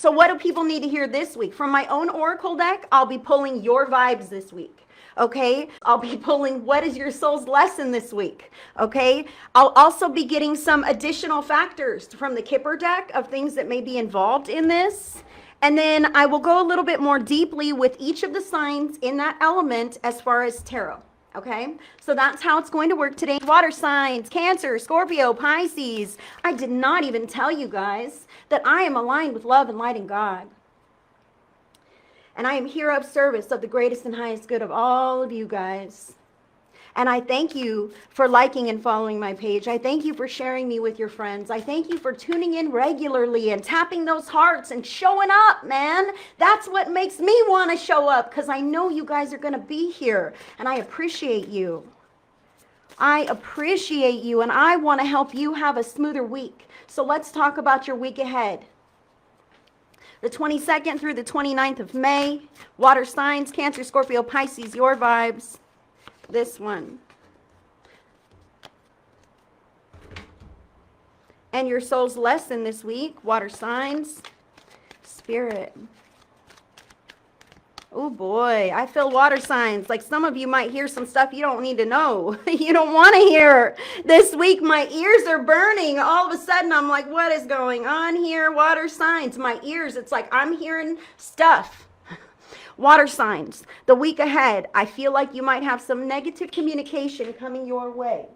So what do people need to hear this week? From my own oracle deck, I'll be pulling your vibes this week. Okay, I'll be pulling what is your soul's lesson this week. Okay, I'll also be getting some additional factors from the Kipper deck of things that may be involved in this. And then I will go a little bit more deeply with each of the signs in that element as far as tarot. Okay, so that's how it's going to work today. Water signs, Cancer, Scorpio, Pisces. I did not even tell you guys that I am aligned with love and light in God. And I am here of service of the greatest and highest good of all of you guys. And I thank you for liking and following my page. I thank you for sharing me with your friends. I thank you for tuning in regularly and tapping those hearts and showing up, man. That's what makes me want to show up, because I know you guys are going to be here. And I appreciate you. I appreciate you, and I want to help you have a smoother week. So let's talk about your week ahead. The 22nd through the 29th of May, water signs, Cancer, Scorpio, Pisces, your vibes. This one. And your soul's lesson this week, water signs, Spirit. Oh boy, I feel water signs. Like some of you might hear some stuff you don't need to know. You don't want to hear. This week my ears are burning. All of a sudden I'm like, what is going on here? Water signs. My ears, it's like I'm hearing stuff. Water signs. The week ahead, I feel like you might have some negative communication coming your way.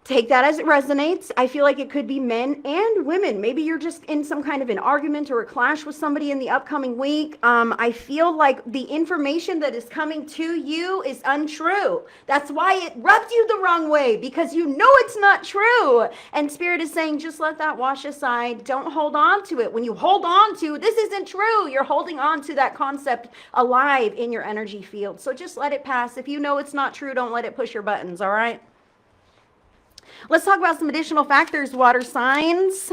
Take that as it resonates. I feel like it could be men and women. Maybe you're just in some kind of an argument or a clash with somebody in the upcoming week. I feel like the information that is coming to you is untrue. That's why it rubs you the wrong way, because you know it's not true. And Spirit is saying, just let that wash aside. Don't hold on to it. When you hold on to, this isn't true, you're holding on to that concept alive in your energy field. So just let it pass. If you know it's not true, don't let it push your buttons, all right? Let's talk about some additional factors. Water signs.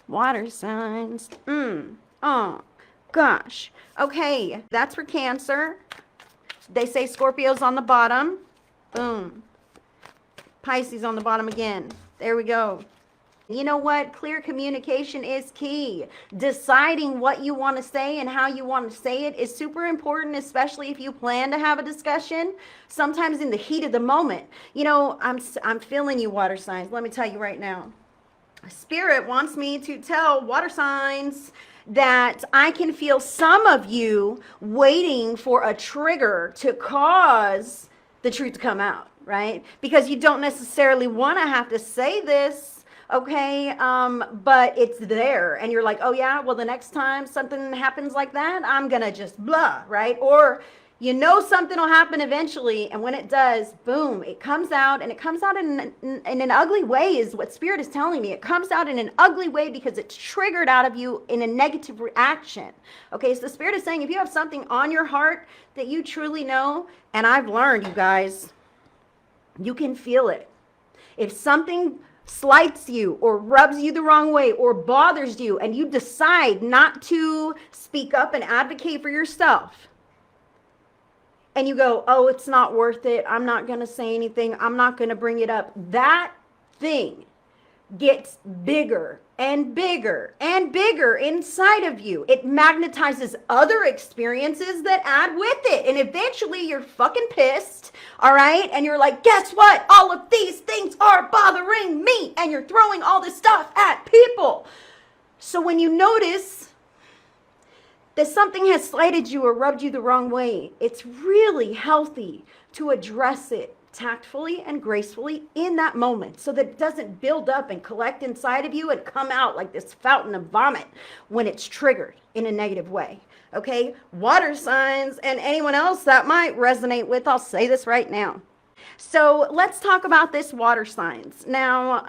Water signs. Oh, gosh. Okay, that's for Cancer. They say Scorpio's on the bottom. Boom. Pisces on the bottom again. There we go. You know what? Clear communication is key. Deciding what you want to say and how you want to say it is super important, especially if you plan to have a discussion. Sometimes in the heat of the moment, you know, I'm feeling you, water signs. Let me tell you right now. Spirit wants me to tell water signs that I can feel some of you waiting for a trigger to cause the truth to come out, right? Because you don't necessarily want to have to say this. Okay, but it's there, and you're like, oh yeah, well the next time something happens like that, I'm gonna just blah, right? Or you know something will happen eventually, and when it does, boom, it comes out, and it comes out in an ugly way is what Spirit is telling me. It comes out in an ugly way because it's triggered out of you in a negative reaction. Okay, so the Spirit is saying if you have something on your heart that you truly know, and I've learned, you guys, you can feel it. If something slights you or rubs you the wrong way or bothers you, and you decide not to speak up and advocate for yourself, and you go, oh, it's not worth it, I'm not going to say anything, I'm not going to bring it up, that thing gets bigger and bigger and bigger inside of you. It magnetizes other experiences that add with it. And eventually you're fucking pissed, all right? And you're like, guess what? All of these things are bothering me. And you're throwing all this stuff at people. So when you notice that something has slighted you or rubbed you the wrong way, it's really healthy to address it tactfully and gracefully in that moment so that it doesn't build up and collect inside of you and come out like this fountain of vomit when it's triggered in a negative way. Okay, water signs and anyone else that might resonate with, I'll say this right now. So let's talk about this water signs. Now,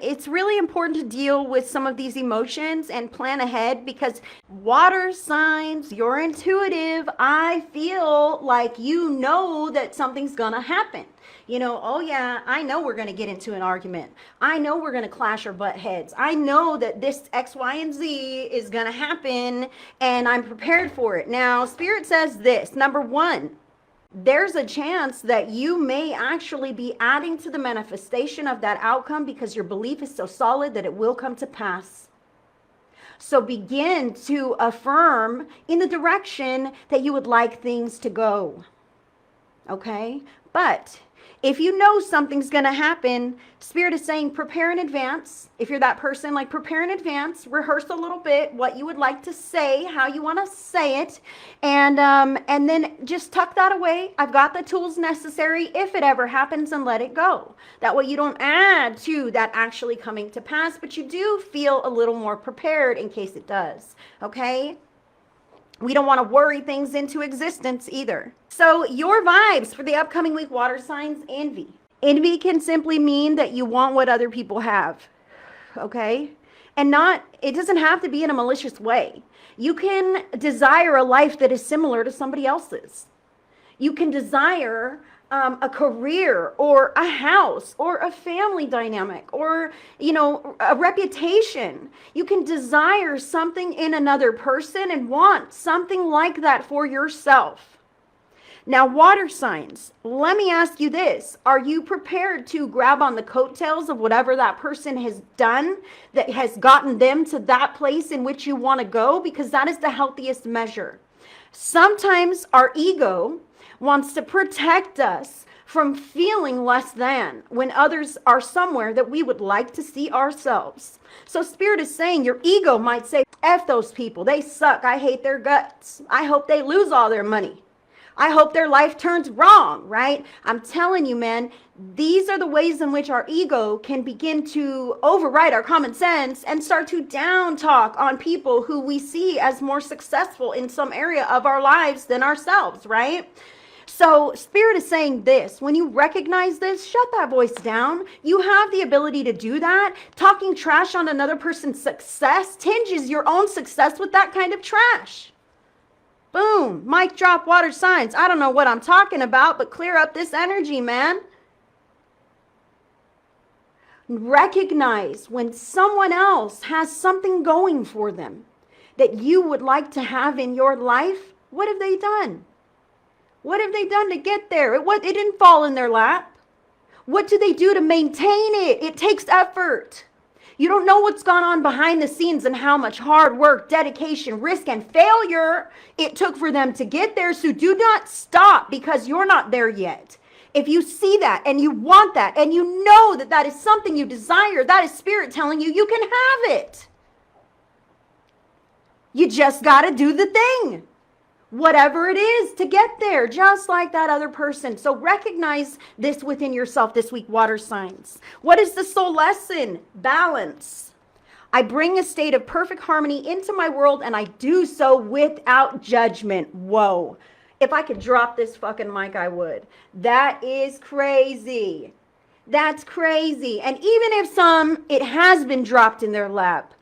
it's really important to deal with some of these emotions and plan ahead, because water signs, you're intuitive. I feel like you know that something's gonna happen. You know, oh yeah, I know we're going to get into an argument. I know we're going to clash or butt heads. I know that this X, Y, and Z is going to happen, and I'm prepared for it. Now, Spirit says this. Number one, there's a chance that you may actually be adding to the manifestation of that outcome because your belief is so solid that it will come to pass. So begin to affirm in the direction that you would like things to go. Okay? But if you know something's going to happen, Spirit is saying prepare in advance. If you're that person, like prepare in advance, rehearse a little bit what you would like to say, how you want to say it, and then just tuck that away. I've got the tools necessary if it ever happens, and let it go. That way you don't add to that actually coming to pass, but you do feel a little more prepared in case it does. Okay? We don't want to worry things into existence either. So your vibes for the upcoming week, water signs, envy. Envy can simply mean that you want what other people have, okay? And it doesn't have to be in a malicious way. You can desire a life that is similar to somebody else's. You can desire a career or a house or a family dynamic or, a reputation. You can desire something in another person and want something like that for yourself. Now, water signs, let me ask you this. Are you prepared to grab on the coattails of whatever that person has done that has gotten them to that place in which you want to go? Because that is the healthiest measure. Sometimes our ego wants to protect us from feeling less than when others are somewhere that we would like to see ourselves. So Spirit is saying your ego might say, F those people, they suck, I hate their guts, I hope they lose all their money, I hope their life turns wrong, right? I'm telling you, man, these are the ways in which our ego can begin to override our common sense and start to down talk on people who we see as more successful in some area of our lives than ourselves, right? So Spirit is saying this, when you recognize this, shut that voice down. You have the ability to do that. Talking trash on another person's success tinges your own success with that kind of trash. Boom, mic drop, water signs. I don't know what I'm talking about, but clear up this energy, man. Recognize when someone else has something going for them that you would like to have in your life. What have they done? What have they done to get there? It didn't fall in their lap. What do they do to maintain it? It takes effort. You don't know what's gone on behind the scenes and how much hard work, dedication, risk, and failure it took for them to get there. So do not stop because you're not there yet. If you see that and you want that and you know that that is something you desire, that is Spirit telling you you can have it. You just got to do the thing. Whatever it is to get there, just like that other person. So recognize this within yourself this week, water signs. What is the soul lesson? Balance. I bring a state of perfect harmony into my world, and I do so without judgment. Whoa. If I could drop this fucking mic, I would. That is crazy. That's crazy. And even if it has been dropped in their lap,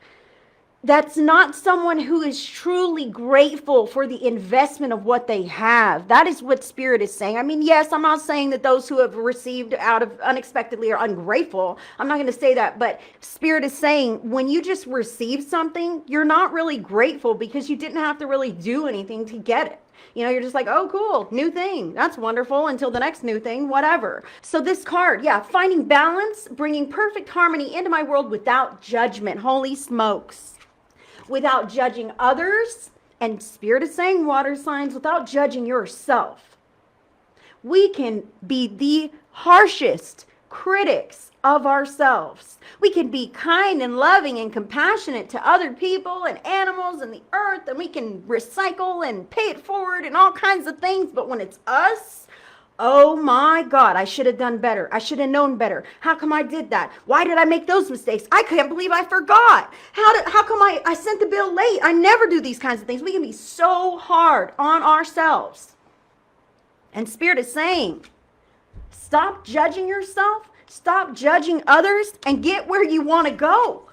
that's not someone who is truly grateful for the investment of what they have. That is what Spirit is saying. I mean, yes, I'm not saying that those who have received out of unexpectedly are ungrateful. I'm not going to say that. But Spirit is saying when you just receive something, you're not really grateful because you didn't have to really do anything to get it. You're just like, oh, cool, new thing. That's wonderful until the next new thing, whatever. So this card, finding balance, bringing perfect harmony into my world without judgment. Holy smokes. Without judging others, and Spirit is saying water signs, without judging yourself. We can be the harshest critics of ourselves. We can be kind and loving and compassionate to other people and animals and the earth, and we can recycle and pay it forward and all kinds of things. But when it's us, oh my God, I should have done better. I should have known better. How come I did that? Why did I make those mistakes? I can't believe I forgot. How come I sent the bill late? I never do these kinds of things. We can be so hard on ourselves. And Spirit is saying, stop judging yourself, stop judging others, and get where you want to go.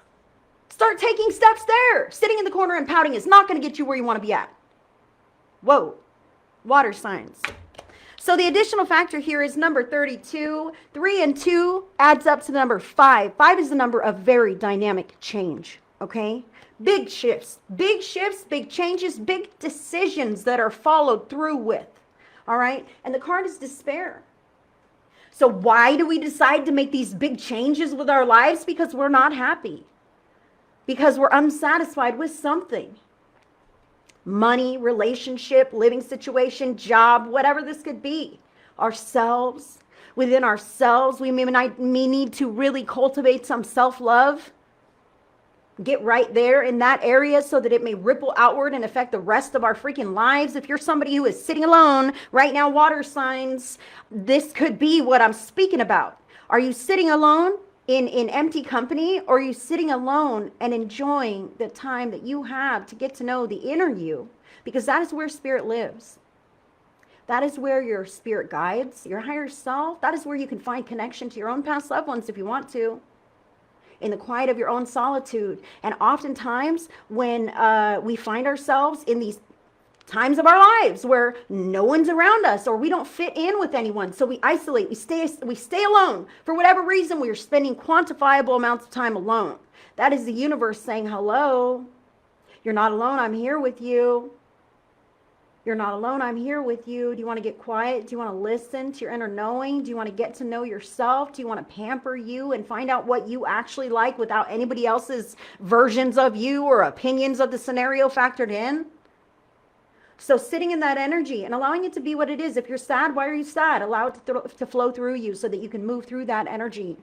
Start taking steps there. Sitting in the corner and pouting is not going to get you where you want to be at. Whoa, water signs. So the additional factor here is number 32. 3 and 2 adds up to the number 5. 5 is the number of very dynamic change, okay? Big shifts, big changes, big decisions that are followed through with, all right? And the card is despair. So why do we decide to make these big changes with our lives? Because we're not happy. because we're unsatisfied with something. Money, relationship, living situation, job, whatever this could be. Ourselves, within ourselves, we may need to really cultivate some self-love. Get right there in that area so that it may ripple outward and affect the rest of our freaking lives. If you're somebody who is sitting alone right now, water signs, this could be what I'm speaking about. Are you sitting alone in empty company, or are you sitting alone and enjoying the time that you have to get to know the inner you? Because that is where spirit lives. That is where your spirit guides, your higher self. That is where you can find connection to your own past loved ones if you want to, in the quiet of your own solitude. And oftentimes when we find ourselves in these times of our lives where no one's around us, or we don't fit in with anyone, so we isolate, we stay alone. For whatever reason, we are spending quantifiable amounts of time alone. That is the universe saying, hello, you're not alone, I'm here with you. You're not alone, I'm here with you. Do you want to get quiet? Do you want to listen to your inner knowing? Do you want to get to know yourself? Do you want to pamper you and find out what you actually like without anybody else's versions of you or opinions of the scenario factored in? So sitting in that energy and allowing it to be what it is. If you're sad, why are you sad? Allow it to flow through you so that you can move through that energy.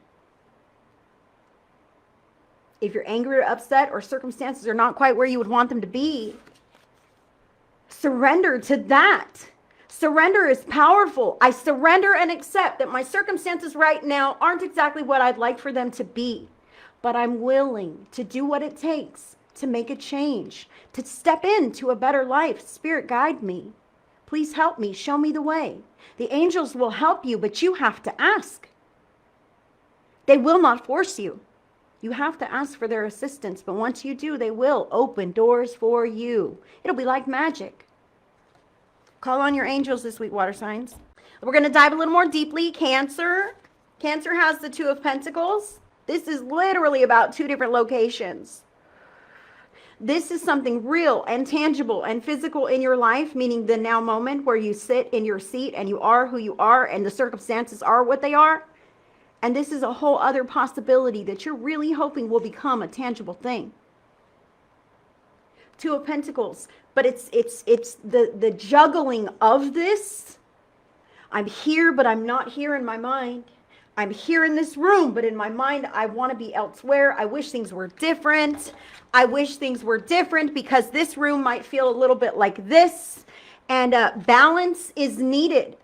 If you're angry or upset, or circumstances are not quite where you would want them to be, surrender to that. Surrender is powerful. I surrender and accept that my circumstances right now aren't exactly what I'd like for them to be, but I'm willing to do what it takes to make a change, to step into a better life. Spirit, guide me. Please help me. Show me the way. The angels will help you, but you have to ask. They will not force you. You have to ask for their assistance, but once you do, they will open doors for you. It'll be like magic. Call on your angels this week, water signs. We're going to dive a little more deeply. Cancer. Cancer has the Two of Pentacles. This is literally about two different locations. This is something real and tangible and physical in your life, meaning the now moment where you sit in your seat and you are who you are and the circumstances are what they are. And this is a whole other possibility that you're really hoping will become a tangible thing. Two of Pentacles, but it's the juggling of this. I'm here, but I'm not here in my mind. I'm here in this room, but in my mind, I want to be elsewhere. I wish things were different. I wish things were different because this room might feel a little bit like this. And balance is needed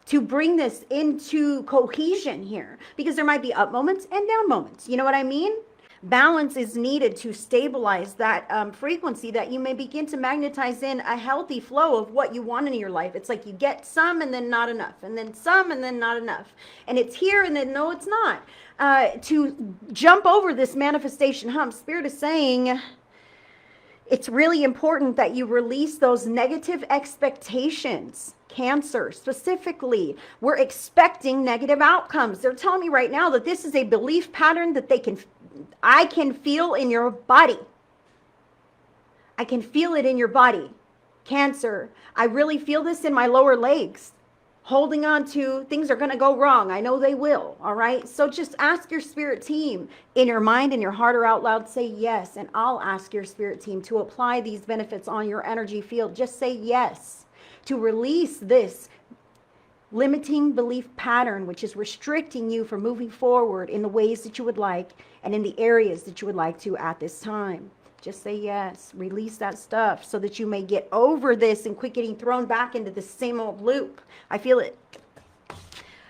to bring this into cohesion here, because there might be up moments and down moments. You know what I mean? Balance is needed to stabilize that frequency, that you may begin to magnetize in a healthy flow of what you want in your life. It's like you get some and then not enough, and then some and then not enough. And it's here and then no, it's not. To jump over this manifestation hump, Spirit is saying it's really important that you release those negative expectations. Cancer, specifically, we're expecting negative outcomes. They're telling me right now that this is a belief pattern that I can feel in your body. I can feel it in your body. Cancer, I really feel this in my lower legs. Holding on to things are going to go wrong. I know they will. All right. So just ask your spirit team in your mind and your heart or out loud. Say yes. And I'll ask your spirit team to apply these benefits on your energy field. Just say yes to release this limiting belief pattern, which is restricting you from moving forward in the ways that you would like and in the areas that you would like to at this time. Just say yes. Release that stuff so that you may get over this and quit getting thrown back into the same old loop. I feel it.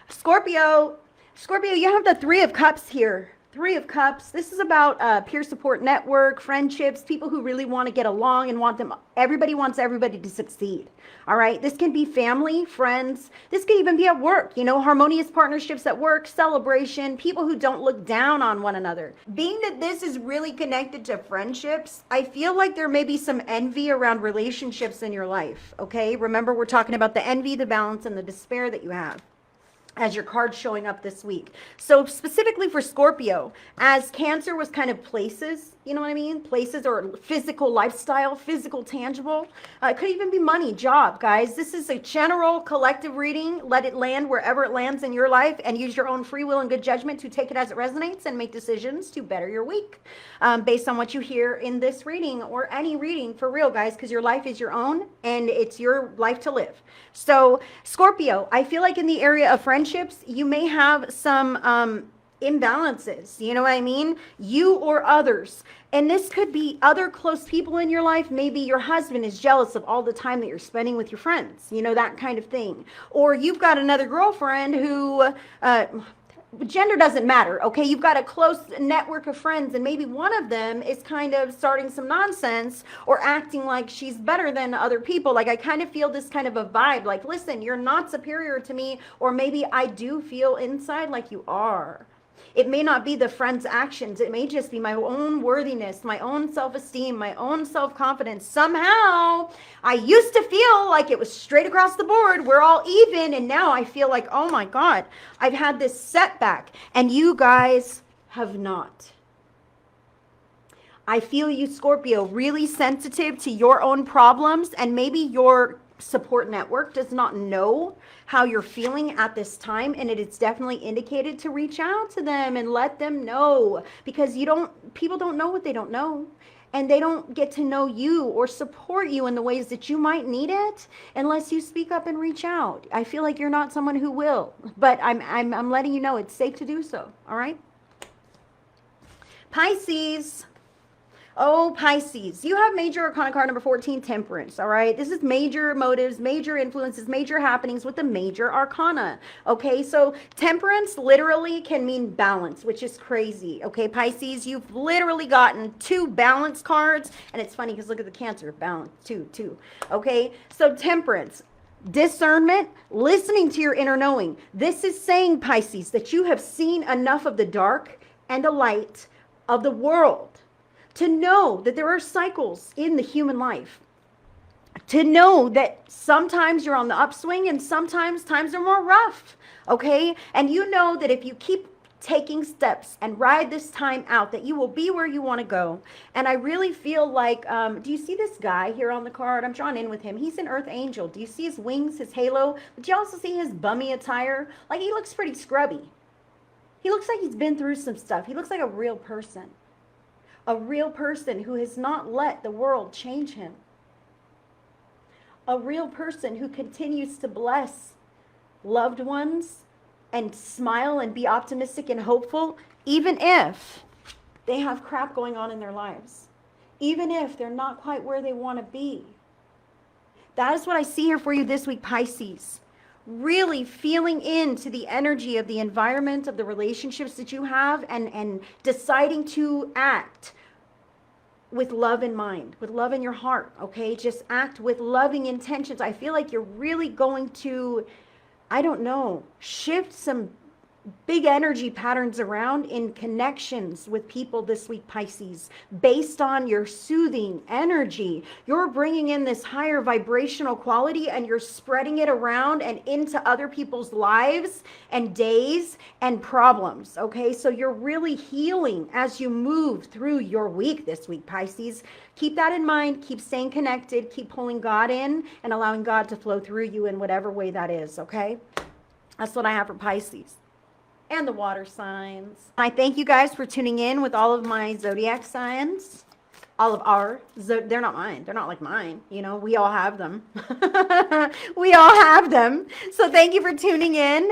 Scorpio. Scorpio, you have the Three of Cups here. Three of Cups. This is about peer support network, friendships, people who really want to get along and everybody wants everybody to succeed. All right. This can be family, friends. This can even be at work, harmonious partnerships at work, celebration, people who don't look down on one another. Being that this is really connected to friendships, I feel like there may be some envy around relationships in your life. Okay. Remember, we're talking about the envy, the balance, and the despair that you have as your card's showing up this week. So specifically for Scorpio, as Cancer was kind of places, You know what I mean? Places or physical lifestyle, physical, tangible. It could even be money, job, guys. This is a general collective reading. Let it land wherever it lands in your life and use your own free will and good judgment to take it as it resonates and make decisions to better your week based on what you hear in this reading or any reading for real, guys, because your life is your own and it's your life to live. So, Scorpio, I feel like in the area of friendships, you may have some imbalances, you know what I mean? You or others. And this could be other close people in your life. Maybe your husband is jealous of all the time that you're spending with your friends, you know, that kind of thing. Or you've got another girlfriend who, gender doesn't matter, okay? You've got a close network of friends and maybe one of them is kind of starting some nonsense or acting like she's better than other people. Like I kind of feel this kind of a vibe like, listen, you're not superior to me, or maybe I do feel inside like you are. It may not be the friend's actions. It may just be my own worthiness, my own self-esteem, my own self-confidence. Somehow, I used to feel like it was straight across the board. We're all even. And now I feel like, oh my God, I've had this setback. And you guys have not. I feel you, Scorpio, really sensitive to your own problems. And maybe your support network does not know how you're feeling at this time, and it is definitely indicated to reach out to them and let them know, because people don't know what they don't know, and they don't get to know you or support you in the ways that you might need it unless you speak up and reach out. I feel like you're not someone who will, but I'm letting you know it's safe to do so. All right, Pisces. Oh, Pisces, you have major arcana card number 14, Temperance, all right? This is major motives, major influences, major happenings with the major arcana, okay? So Temperance literally can mean balance, which is crazy, okay? Pisces, you've literally gotten 2 balance cards, and it's funny because look at the Cancer, balance, 2, okay? So Temperance, discernment, listening to your inner knowing. This is saying, Pisces, that you have seen enough of the dark and the light of the world to know that there are cycles in the human life, to know that sometimes you're on the upswing and sometimes times are more rough, okay? And you know that if you keep taking steps and ride this time out, that you will be where you want to go. And I really feel like, do you see this guy here on the card? I'm drawn in with him. He's an earth angel. Do you see his wings, his halo? But you also see his bummy attire? Like he looks pretty scrubby. He looks like he's been through some stuff. He looks like a real person. A real person who has not let the world change him. A real person who continues to bless loved ones and smile and be optimistic and hopeful, even if they have crap going on in their lives. Even if they're not quite where they want to be. That is what I see here for you this week, Pisces. Really feeling into the energy of the environment, of the relationships that you have, and deciding to act with love in mind, with love in your heart, okay? Just act with loving intentions. I feel like you're really going to, I don't know, shift some big energy patterns around in connections with people this week, Pisces, based on your soothing energy. You're bringing in this higher vibrational quality and you're spreading it around and into other people's lives and days and problems, okay? So you're really healing as you move through your week this week, Pisces. Keep that in mind. Keep staying connected. Keep pulling God in and allowing God to flow through you in whatever way that is, okay? That's what I have for Pisces. And the water signs. I thank you guys for tuning in with all of my zodiac signs. All of our, they're not mine. They're not like mine. You know, we all have them. We all have them. So thank you for tuning in.